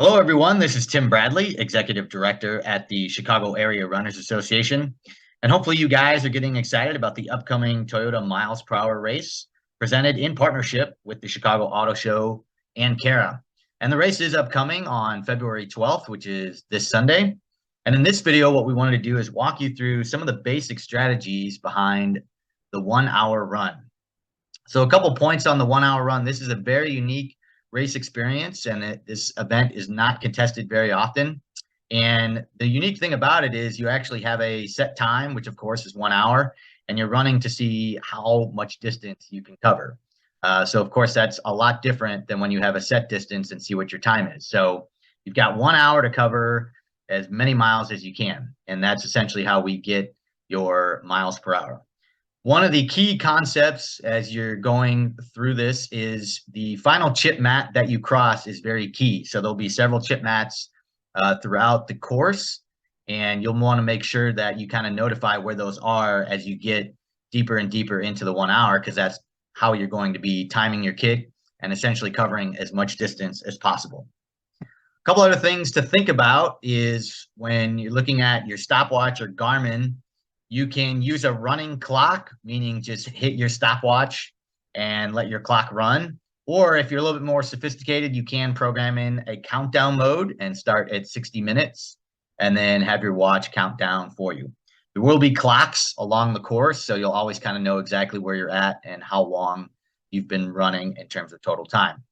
Hello, everyone. This is Tim Bradley, Executive Director at the Chicago Area Runners Association. And hopefully, you guys are getting excited about the upcoming Toyota Miles Per Hour race presented in partnership with the Chicago Auto Show and Cara. And the race is upcoming on February 12th, which is this Sunday. And in this video, what we wanted to do is walk you through some of the basic strategies behind the 1 hour run. So, a couple points on the 1 hour run. This is a very unique race experience, and this event is not contested very often. And the unique thing about it is you actually have a set time, which of course is 1 hour, and you're running to see how much distance you can cover. So of course that's a lot different than when you have a set distance and see what your time is. So you've got 1 hour to cover as many miles as you can, and that's essentially how we get your miles per hour. One of the key concepts as you're going through this is the final chip mat that you cross is very key. So there'll be several chip mats throughout the course, and you'll want to make sure that you kind of notify where those are as you get deeper and deeper into the 1 hour, because that's how you're going to be timing your kick and essentially covering as much distance as possible. A couple other things to think about is when you're looking at your stopwatch or Garmin, you can use a running clock, meaning just hit your stopwatch and let your clock run. Or if you're a little bit more sophisticated, you can program in a countdown mode and start at 60 minutes and then have your watch count down for you. There will be clocks along the course, so you'll always kind of know exactly where you're at and how long you've been running in terms of total time.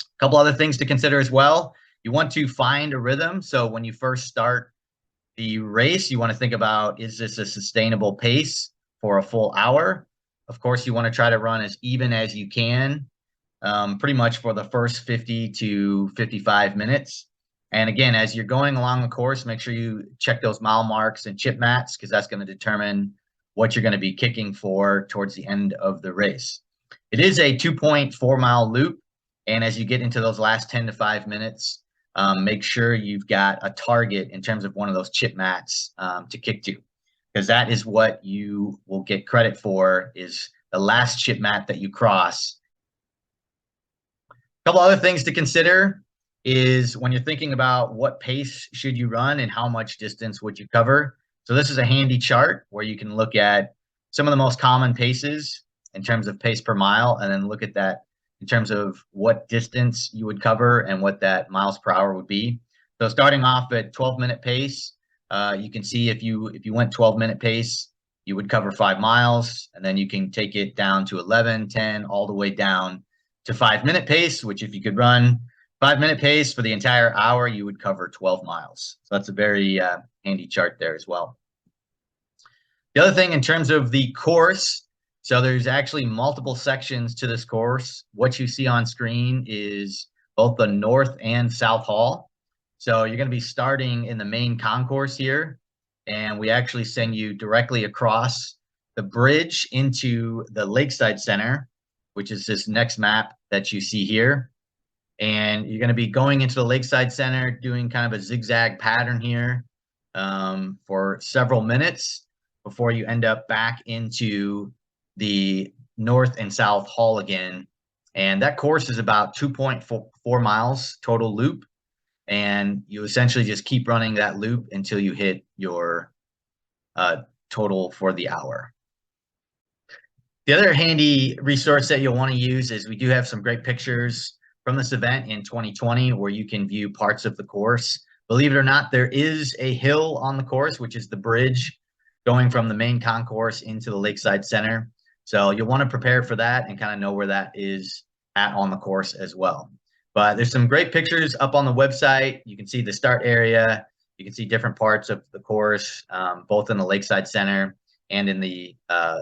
A couple other things to consider as well. You want to find a rhythm. So when you first start the race, you want to think about, is this a sustainable pace for a full hour? Of course, you want to try to run as even as you can, pretty much for the first 50 to 55 minutes. And again, as you're going along the course, make sure you check those mile marks and chip mats, because that's going to determine what you're going to be kicking for towards the end of the race. It is a 2.4 mile loop. And as you get into those last 10 to 5 minutes, make sure you've got a target in terms of one of those chip mats to kick to, because that is what you will get credit for, is the last chip mat that you cross. A couple other things to consider is when you're thinking about what pace should you run and how much distance would you cover. So this is a handy chart where you can look at some of the most common paces in terms of pace per mile, and then look at that in terms of what distance you would cover and what that miles per hour would be. So starting off at 12-minute pace, you can see if you went 12-minute pace, you would cover 5 miles, and then you can take it down to 11, 10, all the way down to 5-minute pace, which if you could run 5-minute pace for the entire hour, you would cover 12 miles. So that's a very handy chart there as well. The other thing in terms of the course, so there's actually multiple sections to this course. What you see on screen is both the north and south hall. So you're going to be starting in the main concourse here, and we actually send you directly across the bridge into the Lakeside Center, which is this next map that you see here. And you're going to be going into the Lakeside Center, doing kind of a zigzag pattern here for several minutes before you end up back into the north and south hall again. And that course is about 2.4 miles total loop, and you essentially just keep running that loop until you hit your total for the hour. The other handy resource that you'll want to use is we do have some great pictures from this event in 2020 where you can view parts of the course. Believe it or not, there is a hill on the course, which is the bridge going from the main concourse into the Lakeside Center. So you'll want to prepare for that and kind of know where that is at on the course as well. But there's some great pictures up on the website. You can see the start area. You can see different parts of the course, both in the Lakeside Center and in the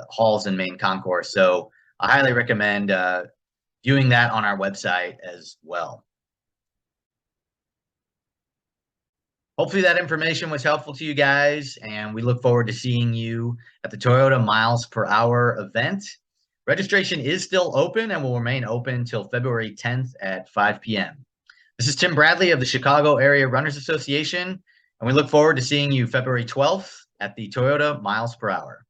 halls and main concourse. So I highly recommend viewing that on our website as well. Hopefully that information was helpful to you guys, and we look forward to seeing you at the Toyota Miles Per Hour event. Registration is still open and will remain open until February 10th at 5 p.m. This is Tim Bradley of the Chicago Area Runners Association, and we look forward to seeing you February 12th at the Toyota Miles Per Hour.